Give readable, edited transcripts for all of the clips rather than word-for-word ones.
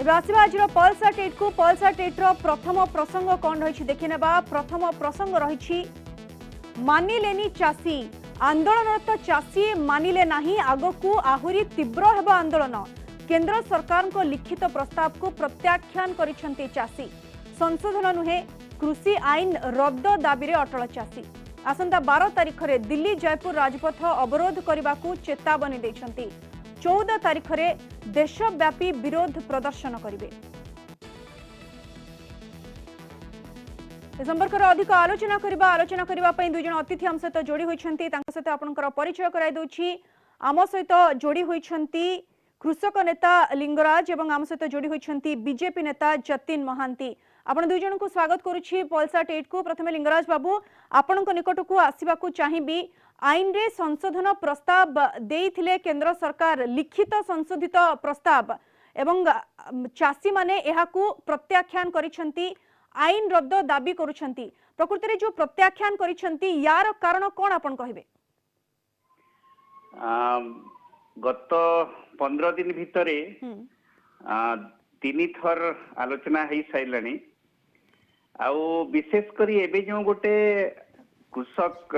एबे आसिबा आज पल्सार टेट को पल्सार टेट्र प्रथम प्रसंग कौन रही देखने प्रथम प्रसंग रही मानिलेनी चाषी आंदोलनरत चाषी मानिले नहीं आगकू आहुरी तीव्र हेब आंदोलन केंद्र सरकार को लिखित प्रस्ताव को प्रत्याख्यान करिसेंती चाषी संशोधन नुहे कृषि आईन रद्द दाबी रे अटल चाषी आसंता 12 तारिख रे दिल्ली जयपुर राजपथ अवरोध करने को चेतावनी देछंती 14 तारिख रे देशव्यापी विरोध प्रदर्शन करिवे। संपर्क अधिक आलोचना करबा पई दुई जन अतिथि हम सहित जोड़ी होइछंती तांका सहित आपनकर परिचय कराई दोछि। आम सहित जोड़ी होइछंती कृषक नेता लिंगराज एवं आम सहित जोड़ी होइछंती बीजेपी नेता जतिन महांती। आपण दुई जन को स्वागत करुछि पल्सार टेट को। प्रथम लिंगराज बाबू आपनक निकट को आसीबा को चाहिबी आईन रे संशोधन प्रस्ताव देइथिले केंद्र सरकार लिखित संशोधित प्रस्ताव एवं चाषी माने एहाकू प्रत्याख्यान करिसेंती आईन रद्द दाबी करुछंती प्रकृति रे जो प्रत्याख्यान करिसेंती यार कारण कोन आपन कहबे? गत 15 दिन भितरे 3 थर आलोचना हो सारे आउ विशेषकर एबे जो गोटे कृषक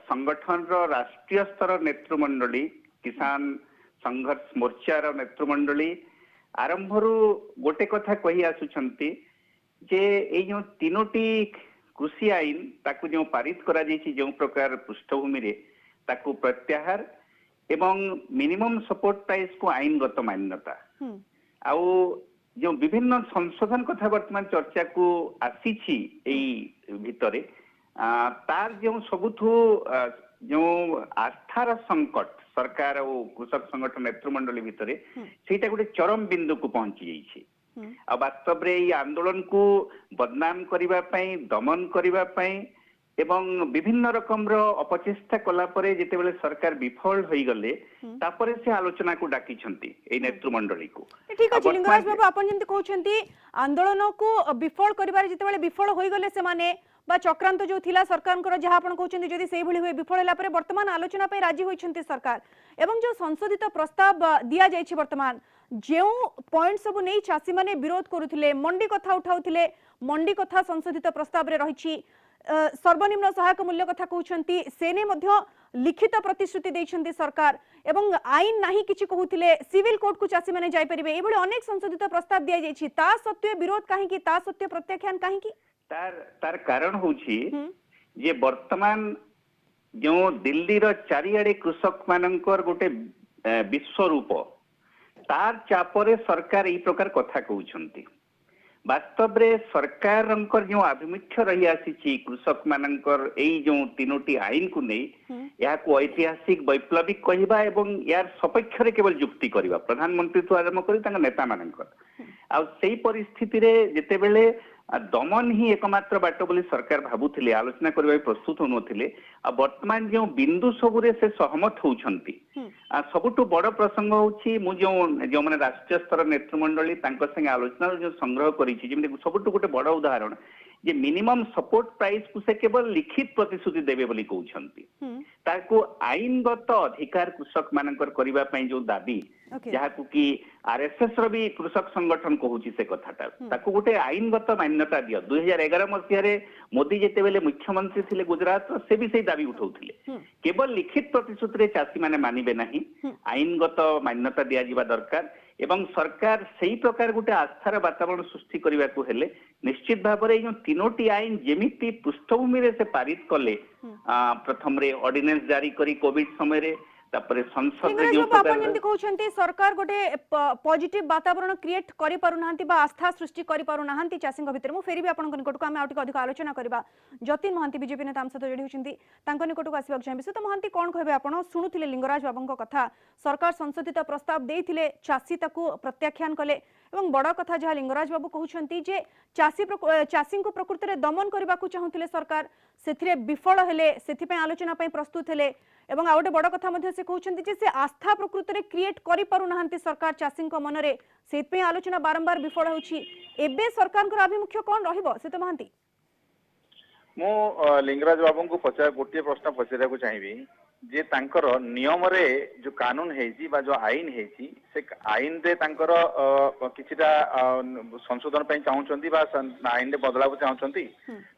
संगठन राष्ट्रीय स्तर नेतृमंडली किसान संघर्ष मोर्चार नेतृमंडली आरंभरू गोटे कथा कही आसुछंती जे ए जो तीनोटी कृषि आईन ताकू जो पारित करा जायछि जो प्रकार पृष्ठभूमि रे ताकू प्रत्याहार एवं मिनिमम सपोर्ट प्राइस को आईनगत मान्यता आउ जो विभिन्न संशोधन कथा वर्तमान चर्चा को आसीछि एई भितरे तार जो सबुठु जो आस्थार संकट सरकार और कृषक संगठन नेतृमंडली भितरे सेटा गोटे चरम बिंदु को पहुंची जाइछि। आ वास्तव रे ई आंदोलन को बदनाम करिबा पई दमन करिबा पई एवं विभिन्न रकम रो अपचेष्टा कला परे जेते बेले सरकार विफल होई गले तापरे से आलोचना को डाकी छंती ए नेतृमंडली को। ठीक अछि लिंगराज बाबू आपण जेंति कहउछंती आंदोलन को विफल करिबार जेते बेले विफल होई गले से माने बा चक्रांत जो थिला सरकार को जहा आपण कहउछंती जदी सेही भली हुए विफल होला परे वर्तमान आलोचना पे राजी होइछंती सरकार एवं जो संशोधित प्रस्ताव दिया जायछि वर्तमान जो पॉइंट सब नहीं चाषी माने विरोध करुथिले मंडी कथा उठाउथिले मंडी कथा संशोधित प्रस्ताव रे रहिछि सर्वनिम्न सहायक मूल्य कथा कहउछंती सेने मध्य लिखित प्रतिश्रुति दैछंती सरकार एवं आईन नाही किछि कहउथिले सिविल कोर्ट को चाषी माने जाय परिबे एभली अनेक संशोधित प्रस्ताव दिया जायछि ता सत्वे विरोध काहे कि ता सत्वे प्रत्याख्यान काहे कि तार कारण होछि जे वर्तमान जो दिल्ली रो चारियाडे कृषक मानकर गोटे विश्व रूप तार चापरे सरकार ई प्रकार कथा कहउछंती वास्तव रे सरकार जो आभिमुख्य रही आसी कृषक मानकर एई जो तीनोटी आईन को नहीं या को ऐतिहासिक वैप्लविक कहबा एवं यार सपक्ष रे केवल युक्ति करबा प्रधानमंत्री तो आरंभ करी तांका नेता मानकर आ सेही परिस्थिति रे जेते बेले दमन ही एकमात्र बाट बोली सरकार भाबुथिले आलोचना करबा प्रस्तुत होनथिले आ वर्तमान जो बिंदु सबुरे से सहमत होउछंती आ सबुटु बड़ प्रसंग होउछि मु जो माने राष्ट्रीय स्तर नेतृमंडली तांका संगे आलोचना जो संग्रह करिछि जेमि सबुटु गोटे बड़ उदाहरण जे मिनिमम सपोर्ट प्राइस को से केवल लिखित प्रतिश्रुति देबे बोली कहउछंती ताको आईनगत अधिकार कृषक मानकर करबा पई जो दाबी जहा को कि आरएसएस रो भी कृषक संगठन कहउछि से कथाटा ताको गोटे आईनगत मान्यता दियो 2011 मसिया रे मोदी जेते बेले मुख्यमंत्री थिले गुजरात से भी से दाबी उठाउथिले केवल लिखित प्रतिश्रुति रे चाषी माने मानिबे नाही आईनगत मान्यता दिया जिबा दरकार एवं सरकार सही प्रकार गोटे आस्थार वातावरण सृष्टि करने को हेले निश्चित भाव में जो तीनोटी आईन जेमिति पृष्ठभूमि रे से पारित कले प्रथम रे ऑर्डिनेंस जारी करी कोविड समय रे तापरे संसद रे जो आपण जेंति कहउछंती सरकार गोटे पॉजिटिव वातावरण क्रिएट करि पारु नाहंती बा आस्था सृष्टि करि पारु नाहंती चाषीक भितर मु फेरि भी आपन निकट को आमे आउटिक अधिक आलोचना करबा जतिन महांती बीजेपी नेता हमसे जोड़ी होछंती तांको निकट को आसीबा चाहिबे तो महांती कोन कहबे आपण सुनुथिले लिंगराज बाबूंको कथा सरकार संशोधित प्रस्ताव देइथिले चाषी ताकू प्रत्याख्यान कले एवं बड़ कथा जहा लिंगराज बाबू कहउछंती जे चाषी को प्रकृति रे दमन करबा को चाहुथिले सरकार सेथिरे विफल हेले सेथि पे आलोचना पे प्रस्तुत हेले एवं आ गोटे बड़ कथा मध्ये से कहउछंती जे से आस्था प्रकृति रे क्रिएट करि पारु नाहंती सरकार चाषी को मन रे सेथ पे आलोचना बारंबार विफल होछि एबे सरकार को अभिमुख्य कोन रहिबो से तो महांती मो लिंगराज बाबू को पचार गोटे प्रश्न पचारा को चाहिबी जे तांकर नियम रे जो कानून हेजी बा जो आईन हेजी से आईन रे तांकर किछिटा संशोधन पई चाहउछंती बा आईन रे बदलाव चाहउछंती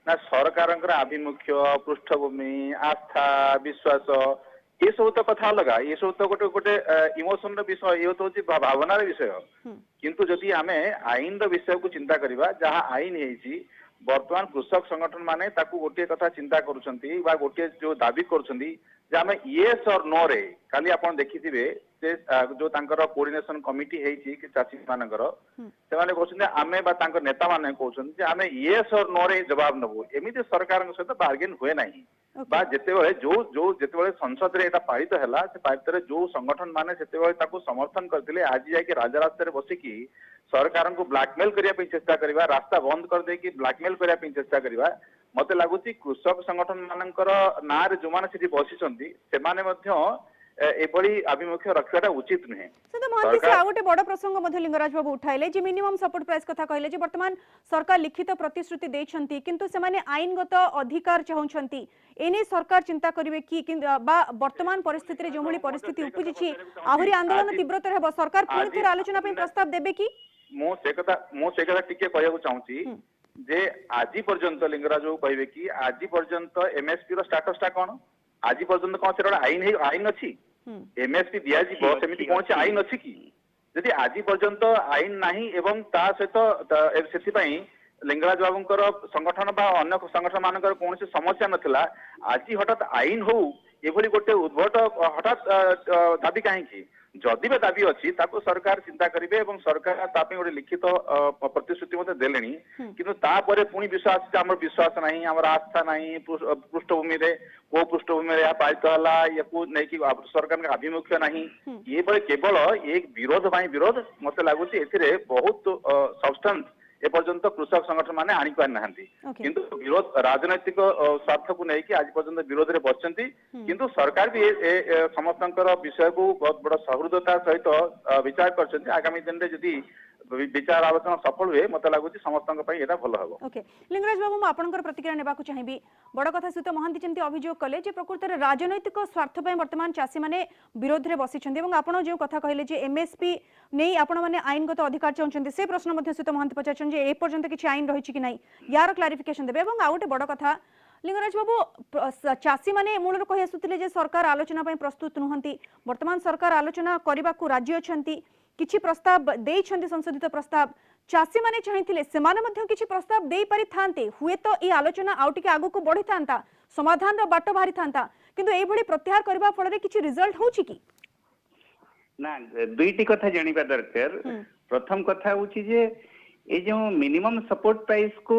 ना सरकारंकर आभिमुख्य पृष्ठभूमि आस्था विश्वास ये सब तो कथा लगा ये सब तो गोटे गोटे इमोशन विषय ये तो भावनार विषय किंतु जदि आमे आईन विषय को चिंता करिबा जहाँ आईन हेजी वर्तमान कृषक संगठन माने ताकू गोटे कथा चिंता करूछंती बा गोटे जो दाबी करूछंती जे आमे येस और नो रे काली आपण देखिथिबे जे जो तांकर कोऑर्डिनेशन कमिटी हेची कि चासी मानकर से माने कहउछंती आमे बा तांकर नेता माने कहउछंती जे आमे येस और नो रे जवाब नबो एमिति सरकार सहित बार्गेन हुए नाही बा जेतेबेले जो जेतेबेले संसद रे एटा पारित हैला से पारित रे जो संगठन माने सेतेबेले ताकू समर्थन करथिले आज जाय कि राजा रास्ते रे बसी की सरकार को ब्लैकमेल करिया पे चेष्टा करिवा रास्ता बंद कर दे कि ब्लैकमेल करिया पे चेष्टा करिवा मते लागुची कृषक संगठन मानकर नार जो माने सिटी बसिचंती से माने मध्य एपरी आभिमुख्य रखवाटा उचित नुहे तो महांती से आउटे बड़ प्रसंग मध्य लिंगराज बाबू उठाइले जे मिनिमम सपोर्ट प्राइस कथा कहले जे वर्तमान सरकार लिखित प्रतिश्रुति देछंती किंतु से माने आईनगत अधिकार चाहउछंती एने सरकार चिंता करिवे कि बा वर्तमान परिस्थिति रे जोमोली परिस्थिति उपजिछि आहुरी आंदोलन तीव्रतर हेबो सरकार पुଣି थेर आलोचना पे प्रस्ताव देबे कि मो से कथा टिके कहया चाहूची जे आजि पर्यंत लिंगराज बाबू कहबे कि आजि पर्यंत एमएसपी रो स्टेटस टा कोन आजि पर्यंत कोन से आईन अछि एमएसपी दिया जीवो सेमिति कोन से आईन अछि कि यदि आजि पर्यंत आईन नाही एवं ता सहित सेति पई लिंगराज बाबूंकर संगठन बा अन्य संगठन मानकर कौन समस्या नथिला आज हठात आईन हो एभली गोटे उद्भट हठात दाबी कहीं जदि भी दाबी अच्छी ताको सरकार चिंता करेंगे और सरकार तापे गोटे लिखित प्रतिश्रुति मते देलेनी किंतु तापरे पुणी विश्वास आम विश्वास नहीं आम आस्था नहीं पृष्ठभूमि रे को पृष्ठभूमि रे पारित हला या को नहीं कि सरकार आभिमुख्य नहीं ये बड़े केवल एक विरोध भाई विरोध मते लागुची एथिरे बहुत सब्सटेंस ए पर्यंत कृषक संगठन माने आनी पार नाहंती किंतु विरोध राजनैतिक स्वार्थ को नहीं कि आज पर्यंत विरोध रे बसचंती किंतु सरकार भी समस्तंकर विषय को बहुत बड़ सहृदता सहित विचार करचंती आगामी दिन रे जदी विचार आलोचना सफल हुए मत लागुची समस्तंक पई एटा भलो हबो ओके लिंगराज बाबू म आपनकर प्रतिक्रिया नेबाकू चाहिबी बड़ कथा सुत महांती जेंती अभियोग कले जे प्रकृत रे राजनैतिक स्वार्थ पय वर्तमान चासी माने विरोध रे बसिछंती एवं आपण जे कथा कहले जे एमएसपी नै आपण माने आईनगत अधिकार चाहछंती से प्रश्न मध्ये सुत महांती पचारछन जे ए पर्यंत किछि आईन रहिछि कि नै यार क्लारिफिकेशन देबे एवं आउटे बड़ कथा लिंगराज बाबू चासी माने मूल कहि आसुतिले जे सरकार आलोचना पय प्रस्तुत नहंती वर्तमान सरकार आलोचना करिबा को राज्य अछंती किछि प्रस्ताव देइछंती संशोधित प्रस्ताव चासी माने चाहिथिले सेमाने मध्ये किछि प्रस्ताव देई पारि थांते हुए तो ए आलोचना आउटिके आगु को बढ़ी थांता समाधान रो बाट भारी थांता किंतु ए भली प्रत्याहार करबा फल रे किछि रिजल्ट होछि कि ना दुईटी कथा जानिबा दरकार प्रथम कथा होछि जे ए जो मिनिमम सपोर्ट प्राइस को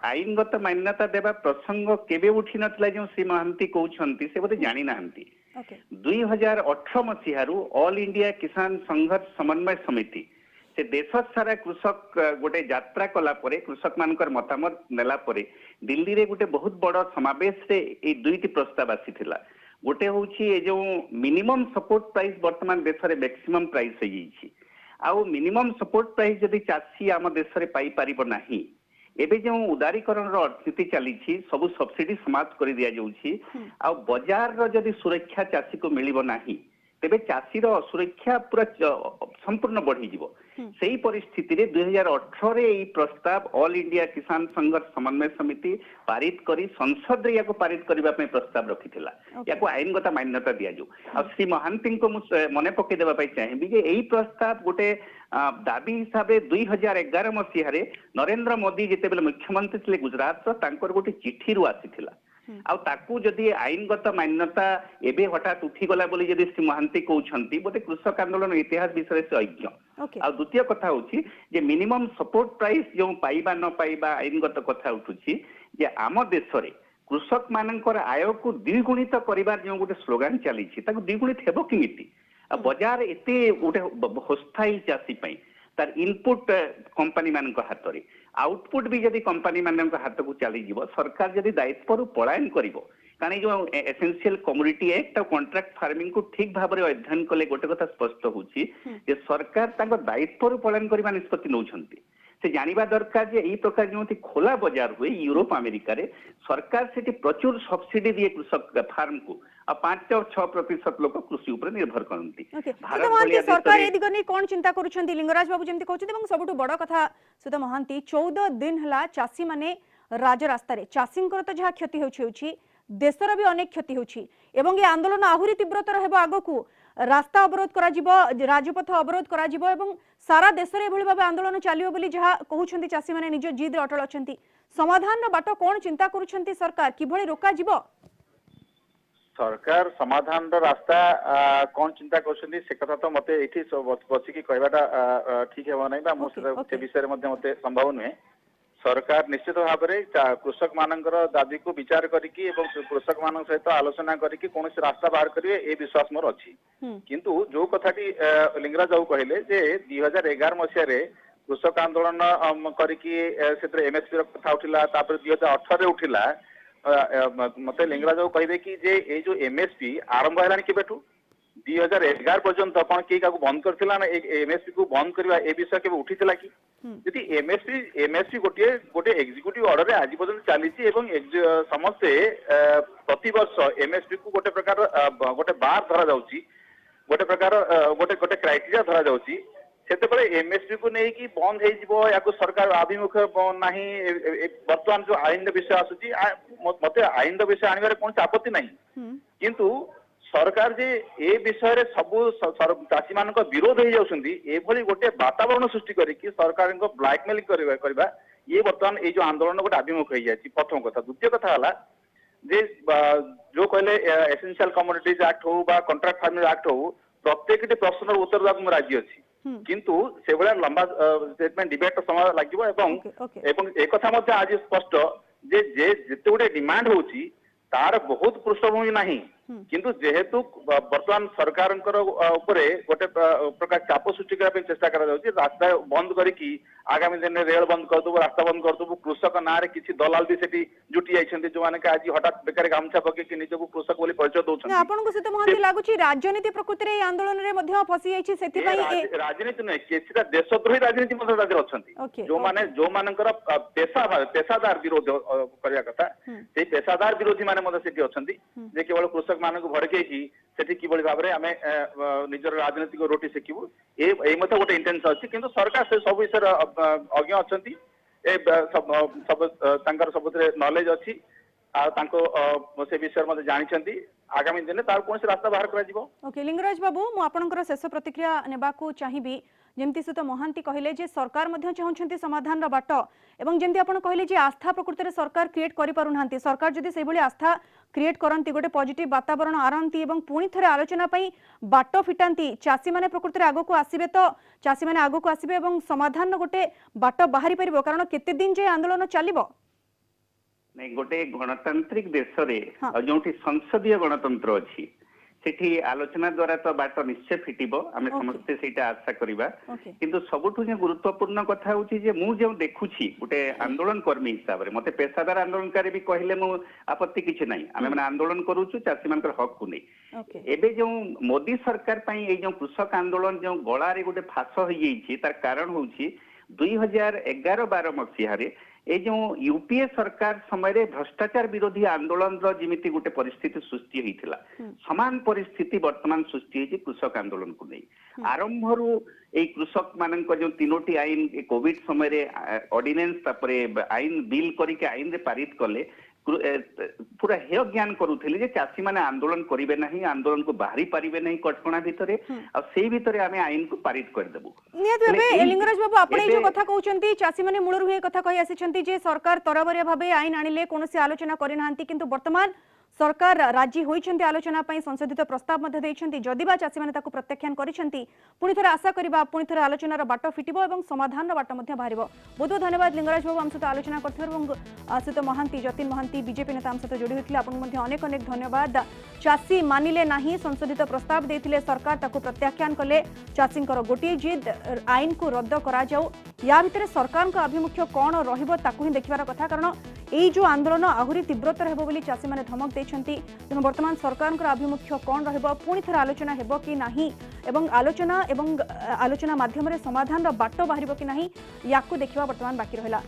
आईनगत मान्यता देबा प्रसंग केबे उठी नथला जो श्री महांती कहउछंती से बोते जानि नाहंती 2018 मसीहारू ऑल इंडिया किसान संघर्ष समन्वय समिति से देश सारा कृषक गोटे यात्रा कला परे कृषक मानकर मतामत नेला परे दिल्ली रे गोटे बहुत बड़ समावेश रे ए दुईटी प्रस्ताव आसीथिला गोटे होछि ए जो मिनिमम सपोर्ट प्राइस वर्तमान देश रे मैक्सिमम प्राइस हे छि आउ मिनिमम सपोर्ट प्राइस जदि चासी आम देश रे पाई पारिबो नाही एबे जो उदारीकरण रो अर्थनीति चली सब सब्सिडी समाप्त कर दिया जाउछि आ बाजार रो जदि सुरक्षा चासी को मिलिबो नाही तेबे चासी रो सुरक्षा पूरा संपूर्ण बढ़ी जिवो सेही परिस्थिति रे 2018 रे ई प्रस्ताव ऑल इंडिया किसान संघर्ष समन्वय समिति पारित करी संसद रे याको पारित करबा पे प्रस्ताव रखिथिला याको आईनगत मान्यता दिया जो आ श्री महांती को मने पके देबा पई चाहेबी जे एही प्रस्ताव गोटे दाबी हिसाब से 2011 मसीह नरेंद्र मोदी जितेबेले मुख्यमंत्री थे गुजरात तांकर गोटे चिठी रु आसीथिला आ ताकू जदि आईनगत मान्यता एबे हठात उठीगला बोली जदि श्री महांती कहउछंती बोते कृषक आंदोलन इतिहास विषय से अज्ञ आ द्वितीय कथा होची जे मिनिमम सपोर्ट प्राइस जो पाइबा न पाइबा आईनगत कथा उठुची जे आम देश रे कृषक मानकर आय को द्विगुणित करिबार जो गोटे स्लोगान चली ताकू द्विगुणित हेबो किमिति बजार एते गोटे होस्टाइल चासी पई तार इनपुट कंपनी मान हाथ में आउटपुट भी जदि कंपनी मान हाथ को चली जीव सरकार जदि दायित्व पलायन करिवो कारण जो एसेंशियल कम्युनिटी एक्ट और कॉन्ट्रैक्ट फार्मिंग को ठीक भाव में अध्ययन कले गोटे कथा स्पष्ट होची जे सरकार तांको दायित्व पलायन करबा निष्पत्ति नउछंती से जानिबा दरकार जे एई प्रकार जो खोला बाजार हुए यूरोप अमेरिका रे सरकार सेठी प्रचुर सब्सिडी दिए कृषक फार्म को आ 5-6% लोक कृषि ऊपर निर्भर करती। ओके सुत महांती सरकार ए दिगने कोन चिंता करूछंती लिंगराज बाबू जेमती कहउछथि एवं सबटु बड़ कथा सुत महांती 14 दिन हला चासी माने राज रास्ता रे चासींकर तो जहा क्षति होछि देशर भी अनेक क्षति होछि एवं ये आंदोलन आहुरी तीव्रतर हेबो आगकू रास्ता अवरोध करा जिवो राजपथ अवरोध करा जिवो एवं सारा देश रे एभଳି भाबे आंदोलन चालियो बोली जहा कहउछंती चासी माने निज जिद रे अटल अछंती समाधान बाट कोन चिंता करूछंती सरकार किभଳି रोका जिवो सरकार समाधान रास्ता कौन चिंता कर से कथा तो मते एठी बसिकी कहवाटा ठीक हेबो नै बा से विषय मध्ये मते संभव नुहे। सरकार निश्चित भाव में कृषक मानकर दाबी को विचार करिकी एवं कृषक मान सहित आलोचना करिकी कौन रास्ता बाहर करिवे ए विश्वास मोर अछि। किंतु जो कथाटी लिंगराज बाबू कहले जे 2011 मसिया रे कृषक आंदोलन करिकी सेत्र एमएसपी रो कथा उठिला तापर 2018 रे उठिला मते लिंगराज बाबू कहबे कि जे ए जो एमएसपी आरंभ हलानी केबेठू 2011 पर्यंत कौन किए बंद करथिला ना एमएसपी को बंद करवा ए विषय के उठीथिला कि यदि एमएसपी गोटे एग्जीक्यूटिव ऑर्डर रे आज पर्यंत चलीची एवं समस्ते प्रति वर्ष एमएसपी को गोटे प्रकार गोटे बार धरा जाउची गोटे प्रकार गोटे गोटे क्राइटेरिया धरा जाउची सेते एमएसपी को नहीं कि बंद हे जिवो याको सरकार अभिमुख नाही वर्तमान जो आईन विषय आसुची मते आईन विषय आनिबारे कोन आपत्ति नाही किंतु सरकार जे ए विषय रे सब चाषी मान विरोध हो जाउछंती एभली गोटे वातावरण सृष्टि करिकी सरकार को ब्लैकमेल करबा ये वर्तमान ए जो आंदोलन गोटे अभिमुख हो जायछि प्रथम कथा। द्वितीय कथा हला जे जो कहले एसेंशियल कमोडिटीज एक्ट हो बा कॉन्ट्रैक्ट फार्मिंग एक्ट हो प्रत्येक प्रश्न उत्तर देବାକୁ राजी अछि किंतु से भला लंबा स्टेटमेंट डिबेट समय लागिवो एवं एक कथा मध्ये आज स्पष्ट जे जेते गोटे डिमांड होछि तार बहुत पृष्ठभूमि नहीं किंतु जेहेतु वर्तमान सरकार उपरे गोटे प्रकार चाप सृष्टि करने चेष्टा करा रास्ता बंद करिकी आगामी दिन में रेल बंद करदबु रास्ता बंद करदबु कृषक ना रे किछि दलाल भी सेठी जुटी आइछन्ती जो माने आज हठात बेकार गामछा पके कि निजको कृषक बोली परिचय दउछन्ती आपन को से महंती लागुची राजनीति प्रकृति रे आंदोलन रे मध्ये फसी आइछि सेति पई राजनीति नै केसिता देशद्रोही राजनीति मध्ये राजर अछन्ती जो मानकर पेशादार विरोध करिया कथा से पेशादार विरोधी माने मध्ये सेठी अछन्ती जे केवल कृषक मानक भड़के सेठी किभଳି भाबरे हमें निजर राजनीतिक रोटी सेकिबु ए मते गोटे इंटेंशन अछि किंतु सरकार से सब विषय अज्ञ अछंती ए सब तांकर सबुतरे नॉलेज अछि आ तांको से विषय मध्ये जानिछंती आगामी दिन तार कोन से रास्ता बाहर करा जिवो। ओके लिंगराज बाबू मु आपनकर शेष प्रतिक्रिया नेबाकू चाहिबी जेमती सुत महांती कहले जे सरकार मध्ये चाहउछंती समाधान रा बाट एवं जेमती आपण कहले जे आस्था प्रकृति रे सरकार क्रिएट करि पारु नांती सरकार जदी सेहि भली आस्था क्रिएट करंती गोटे पॉजिटिव वातावरण आरंती एवं पुणी थरे आलोचना पई बाट फिटांती चासी माने प्रकृति रे आगो को आसीबे तो चासी माने आगो को आसीबे एवं समाधान गोटे बाट बाहरी परिबो कारण केते दिन जे आंदोलन चलिबो नहीं गोटे गणतांत्रिक देश रे जोठी संसदीय गणतंत्र अछि सेठी आलोचना द्वारा तो बाट निश्चय फिटिबो आमे समस्ते सेटा आशा करिबा किंतु सबुठु जे गुरुत्वपूर्ण कथा होची जे मु जे देखुची गोटे आंदोलन कर्मी हिसाब रे मते पेशादार आंदोलनकारी भी कहले मु आपत्ति किछ नाही आमे माने आंदोलन करूछु चासी मानकर हक को नै एबे जो मोदी सरकार पई ए जो कृषक आंदोलन जो गळा रे गोटे फास होई जाईची तार कारण होची 2011-12 मसिया रे ए जो यूपीए सरकार समय रे भ्रष्टाचार विरोधी आंदोलन रो जिमिति गोटे परिस्थिति सृष्टि होइथिला समान परिस्थिति वर्तमान सृष्टि होइछि कृषक आंदोलन को नै आरंभ रु ए कृषक मानक जो तीनोटी आईन कोविड समय रे ऑर्डिनेंस तापरे आईन बिल करिके आईन रे पारित कले पूरा हेय ज्ञान करूथिले जे चासी माने आंदोलन करिवे नाही आंदोलन को बाहरी पारिवे नाही कटकणा भितरे आ सेही भितरे आमे आईन को पारित कर देबु नियत बे लिंगराज बाबू आपणे जो कथा कहउचंती चासी माने मूलरु हे कथा कहि आसीचंती जे सरकार तरबरिया भाबे आईन आनिले कोनोसी आलोचना करि नांती किंतु वर्तमान सरकार राजी होइछंती आलोचना पई संशोधित प्रस्ताव मध्ये देइछंती जदिबा चासी माने ताको प्रत्याख्यान करिछंती पुनी थरे आशा करिबा पुनी थरे आलोचनार बाट फिटिबो एवं समाधानर बाट मध्ये बाहरिबो। बहुत बहुत धन्यवाद लिंगराज बाबू हम सहित आलोचना करथिबार एवं आसित महांती जतिन महांती बीजेपी नेता हम सहित जोडी होइथिले आपन मध्ये अनेक अनेक धन्यवाद। चासी मानिले नाही संशोधित प्रस्ताव देथिले सरकार ताको प्रत्याख्यान कले चासींकर गोटी जिद आईन को रद्द करा जाऊ या भितरे सरकार का अभिमुख्य कोन रहिबो ताको ही देखिबार कथा कारण एई जो आंदोलन आहुरी तीव्रतर हेबो बोली चासी माने धमक देछंती तेणु वर्तमान सरकार आभिमुख्य कौन रहिबो पुणी थरे आलोचना हेबो कि नाही एवं आलोचना माध्यम रे समाधान बाट बाहरिबो कि नाही याकू देखिबा वर्तमान बाकी रहला।